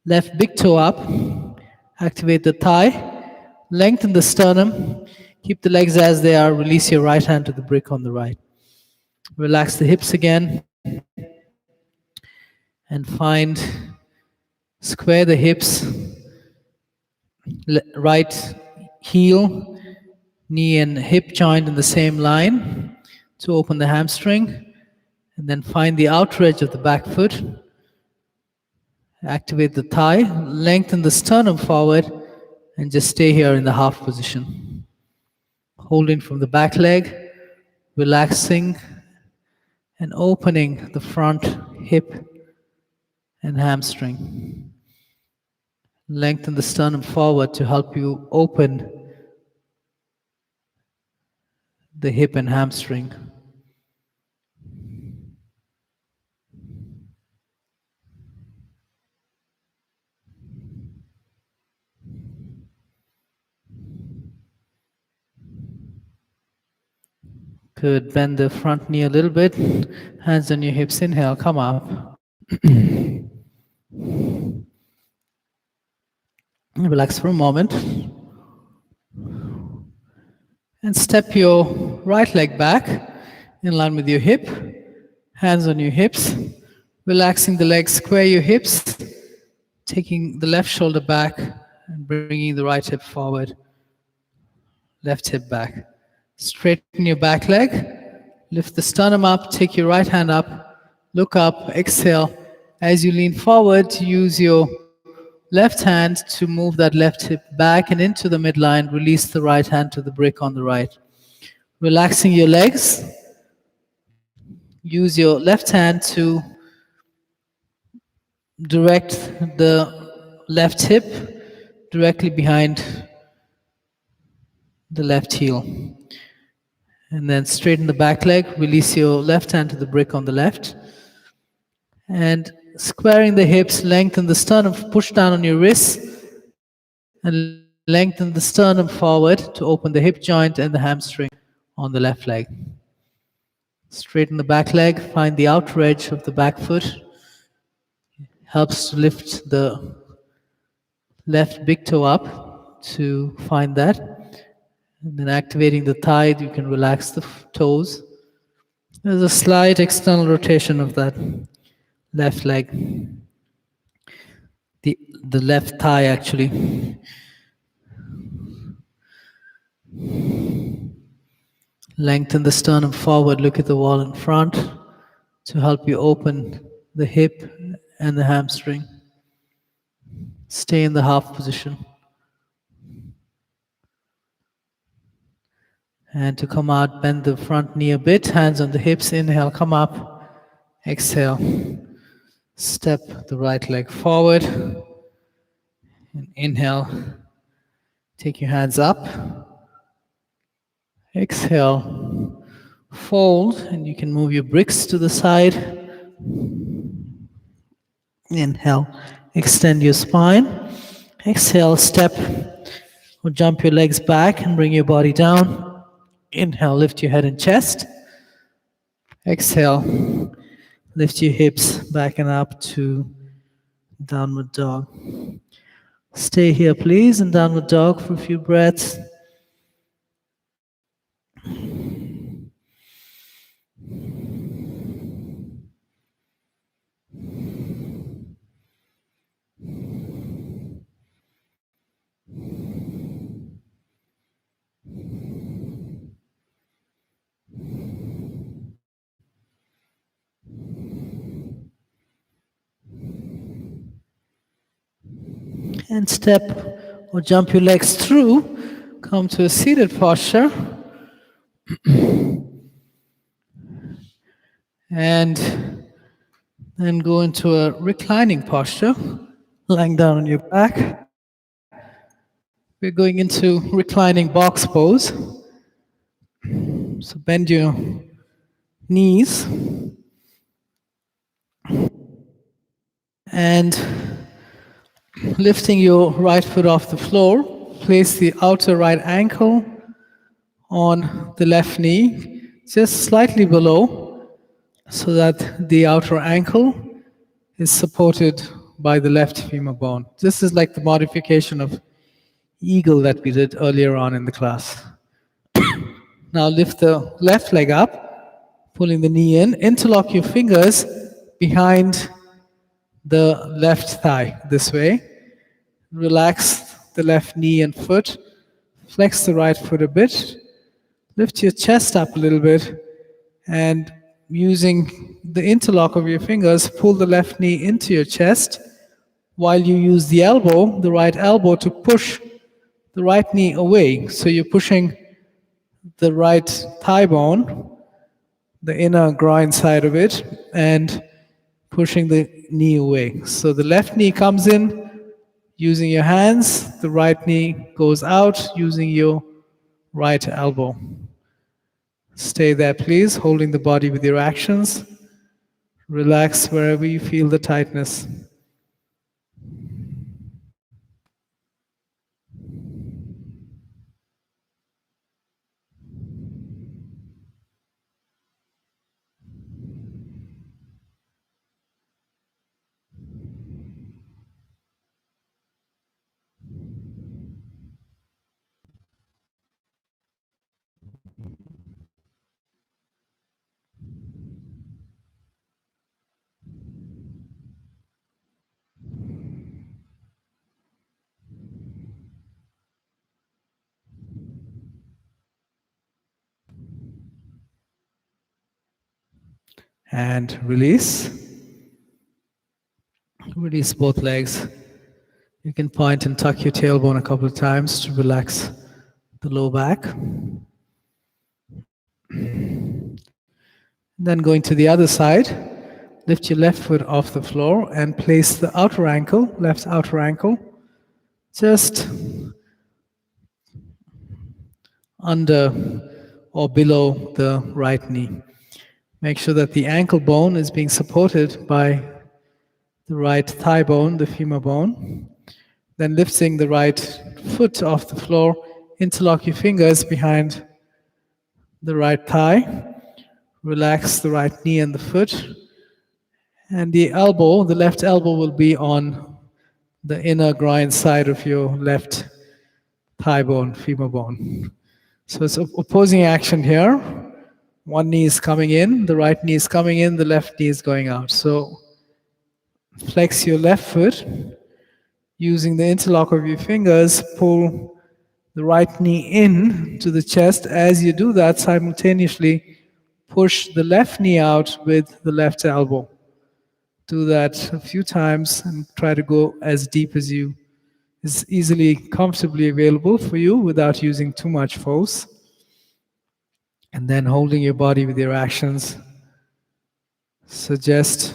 left big toe up, activate the thigh, lengthen the sternum, keep the legs as they are, release your right hand to the brick on the right. Relax the hips again and square the hips, right heel, knee and hip joint in the same line to open the hamstring, and then find the outer edge of the back foot. Activate the thigh, lengthen the sternum forward, and just stay here in the half position. Holding from the back leg, relaxing and opening the front hip and hamstring. Lengthen the sternum forward to help you open the hip and hamstring. Good. Bend the front knee a little bit. Hands on your hips. Inhale, come up. Relax for a moment. And step your right leg back in line with your hip. Hands on your hips. Relaxing the legs, square your hips. Taking the left shoulder back and bringing the right hip forward. Left hip back. Straighten your back leg. Lift the sternum up. Take your right hand up. Look up. Exhale. As you lean forward, use your left hand to move that left hip back and into the midline. Release the right hand to the brick on the right. Relaxing your legs. Use your left hand to direct the left hip directly behind the left heel. And then straighten the back leg. Release your left hand to the brick on the left. And squaring the hips, lengthen the sternum, push down on your wrists, and lengthen the sternum forward to open the hip joint and the hamstring on the left leg. Straighten the back leg, find the outer edge of the back foot. Helps to lift the left big toe up to find that. And then activating the thigh, you can relax the toes. There's a slight external rotation of that left leg. The left thigh actually. Lengthen the sternum forward, look at the wall in front to help you open the hip and the hamstring. Stay in the half position. And to come out, bend the front knee a bit, hands on the hips, inhale, come up, exhale. Step the right leg forward, and inhale, take your hands up, exhale, Fold, and you can move your bricks to the side. Inhale, extend your spine. Exhale, step or jump your legs back and bring your body down. Inhale, lift your head and chest. Exhale, lift your hips back and up to downward dog. Stay here, please, in downward dog for a few breaths. And step or jump your legs through. Come to a seated posture. And then go into a reclining posture, lying down on your back. We're going into reclining box pose. So bend your knees and lifting your right foot off the floor, place the outer right ankle on the left knee, just slightly below, so that the outer ankle is supported by the left femur bone. This is like the modification of eagle that we did earlier on in the class. Now lift the left leg up, pulling the knee in. Interlock your fingers behind the left thigh this way. Relax the left knee and foot. Flex the right foot a bit. Lift your chest up a little bit. And using the interlock of your fingers, pull the left knee into your chest while you use the elbow, the right elbow, to push the right knee away. So you're pushing the right thigh bone, the inner groin side of it, and pushing the knee away. So the left knee comes in using your hands, the right knee goes out using your right elbow. Stay there, please, holding the body with your actions. Relax wherever you feel the tightness. And release. Release both legs. You can point and tuck your tailbone a couple of times to relax the low back. Then going to the other side, lift your left foot off the floor and place the outer ankle, left outer ankle, just under or below the right knee. Make sure that the ankle bone is being supported by the right thigh bone, the femur bone. Then lifting the right foot off the floor, interlock your fingers behind the right thigh. Relax the right knee and the foot. And the elbow, the left elbow, will be on the inner groin side of your left thigh bone, femur bone. So it's opposing action here. One knee is coming in, the right knee is coming in, the left knee is going out. So flex your left foot. Using the interlock of your fingers, pull the right knee in to the chest. As you do that, simultaneously push the left knee out with the left elbow. Do that a few times and try to go as deep as you is easily, comfortably available for you without using too much force. And then holding your body with your actions, suggest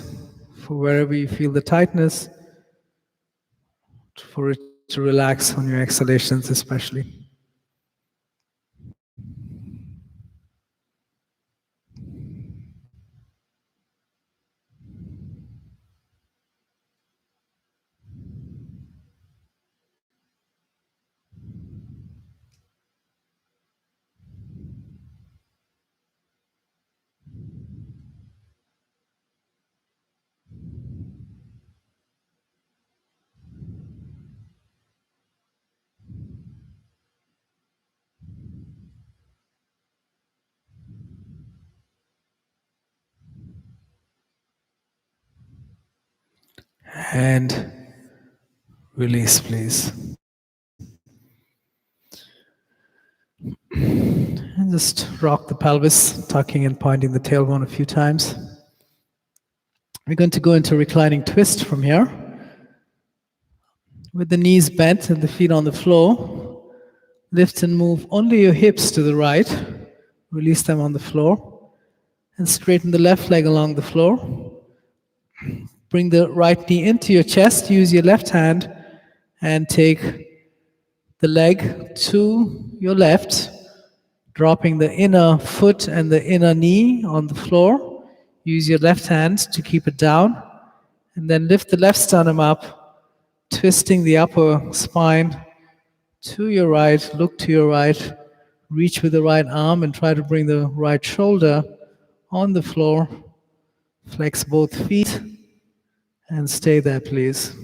for wherever you feel the tightness, for it to relax on your exhalations especially. And release, please. And just rock the pelvis, tucking and pointing the tailbone a few times. We're going to go into reclining twist from here. With the knees bent and the feet on the floor, lift and move only your hips to the right. Release them on the floor. And straighten the left leg along the floor. Bring the right knee into your chest. Use your left hand and take the leg to your left, dropping the inner foot and the inner knee on the floor. Use your left hand to keep it down. And then lift the left sternum up, twisting the upper spine to your right. Look to your right. Reach with the right arm and try to bring the right shoulder on the floor. Flex both feet and stay there, please.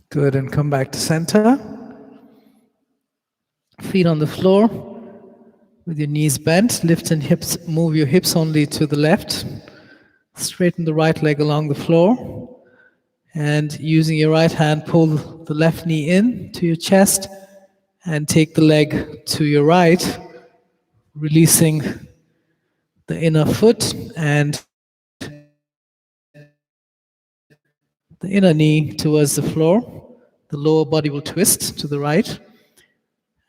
Good, and come back to center. Feet on the floor with your knees bent. Lift and hips, move your hips only to the left. Straighten the right leg along the floor. And using your right hand, pull the left knee in to your chest and take the leg to your right, releasing the inner foot and the inner knee towards the floor. The lower body will twist to the right.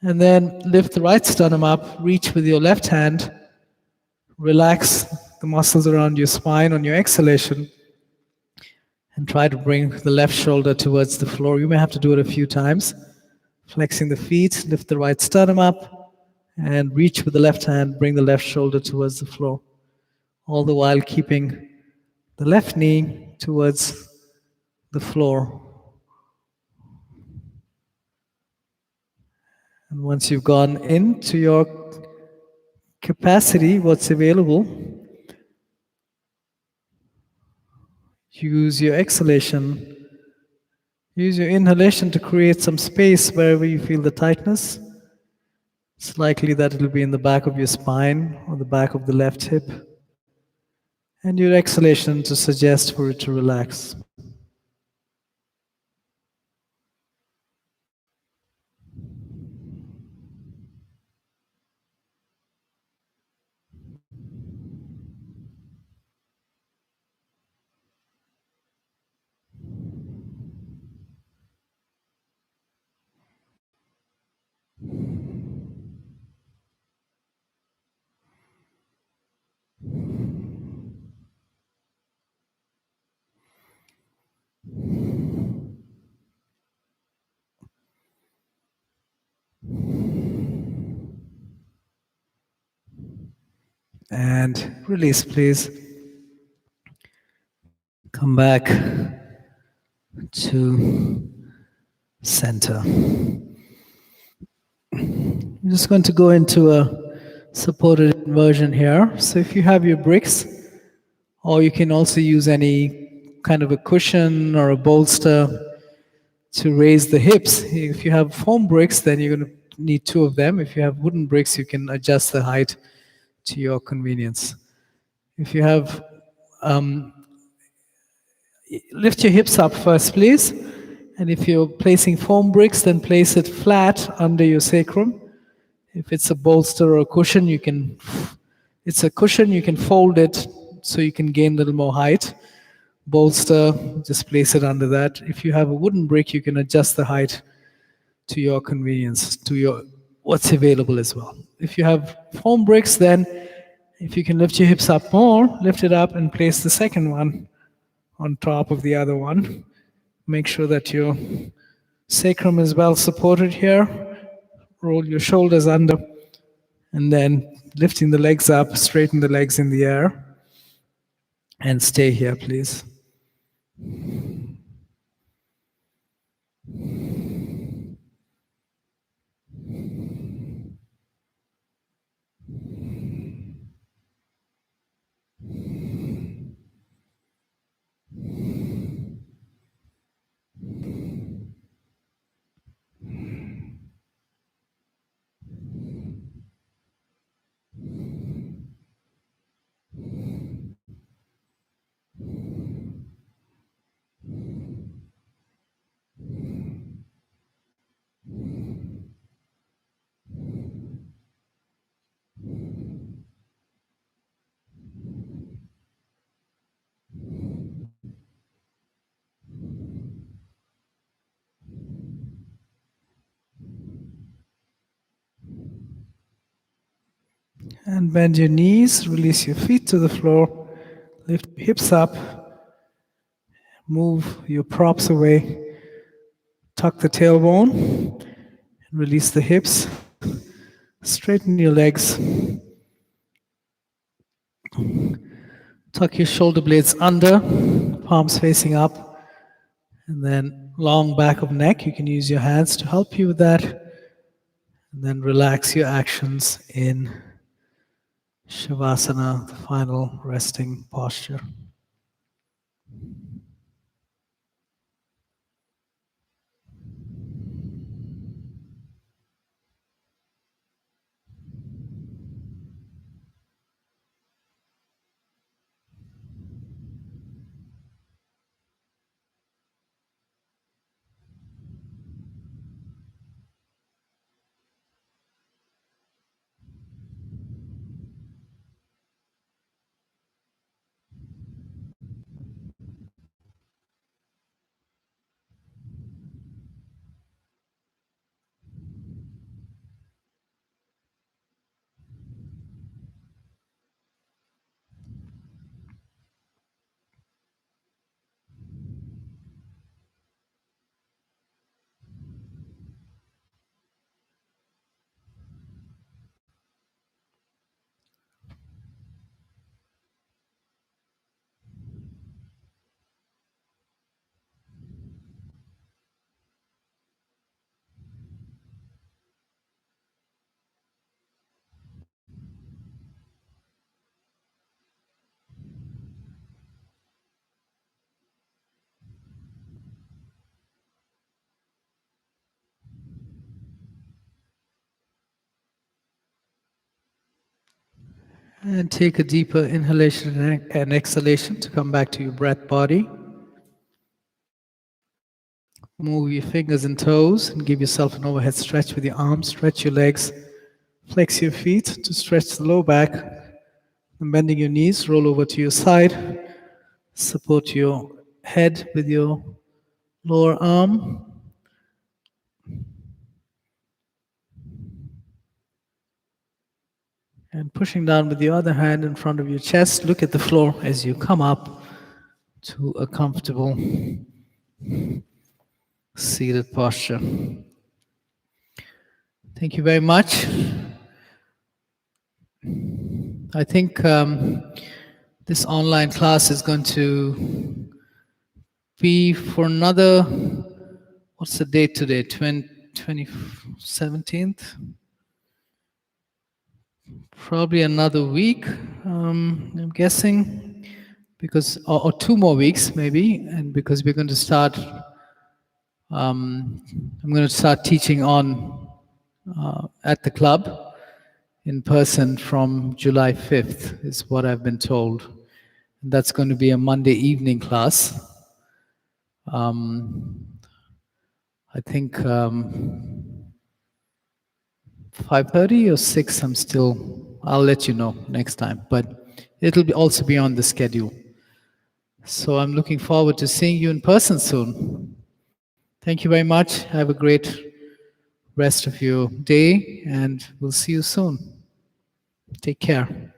And then lift the right sternum up, reach with your left hand, relax the muscles around your spine on your exhalation, and try to bring the left shoulder towards the floor. You may have to do it a few times. Flexing the feet, lift the right sternum up, and reach with the left hand, bring the left shoulder towards the floor. All the while keeping the left knee towards the floor. And once you've gone into your capacity, what's available, use your exhalation, use your inhalation to create some space wherever you feel the tightness. It's likely that it'll be in the back of your spine or the back of the left hip. And your exhalation to suggest for it to relax. And release, please. Come back to center. I'm just going to go into a supported inversion here. So if you have your bricks, or you can also use any kind of a cushion or a bolster to raise the hips. If you have foam bricks, then you're going to need 2 of them. If you have wooden bricks, you can adjust the height to your convenience. If you have, lift your hips up first, please. And if you're placing foam bricks, then place it flat under your sacrum. If it's a bolster or a cushion, it's a cushion, you can fold it so you can gain a little more height. Bolster, just place it under that. If you have a wooden brick, you can adjust the height to your convenience, to what's available as well. If you have foam bricks, then if you can lift your hips up more, lift it up and place the second one on top of the other one. Make sure that your sacrum is well supported here. Roll your shoulders under and then lifting the legs up, straighten the legs in the air. And stay here, please. And bend your knees, release your feet to the floor, lift your hips up, move your props away, tuck the tailbone, release the hips, straighten your legs, tuck your shoulder blades under, palms facing up, and then long back of neck. You can use your hands to help you with that, and then relax your actions in Shavasana, the final resting posture. And take a deeper inhalation and exhalation to come back to your breath body. Move your fingers and toes and give yourself an overhead stretch with your arms. Stretch your legs. Flex your feet to stretch the low back. And bending your knees, roll over to your side. Support your head with your lower arm. And pushing down with your other hand in front of your chest, look at the floor as you come up to a comfortable seated posture. Thank you very much. I think this online class is going to be for another, what's the date today? 17th? Probably another week, I'm guessing, because or 2 more weeks maybe, and because we're going to start, I'm going to start teaching on at the club in person from July 5th, is what I've been told. And that's going to be a Monday evening class. I think 5:30 or 6, I'll let you know next time, but it'll also be on the schedule. So I'm looking forward to seeing you in person soon. Thank you very much. Have a great rest of your day, and we'll see you soon. Take care.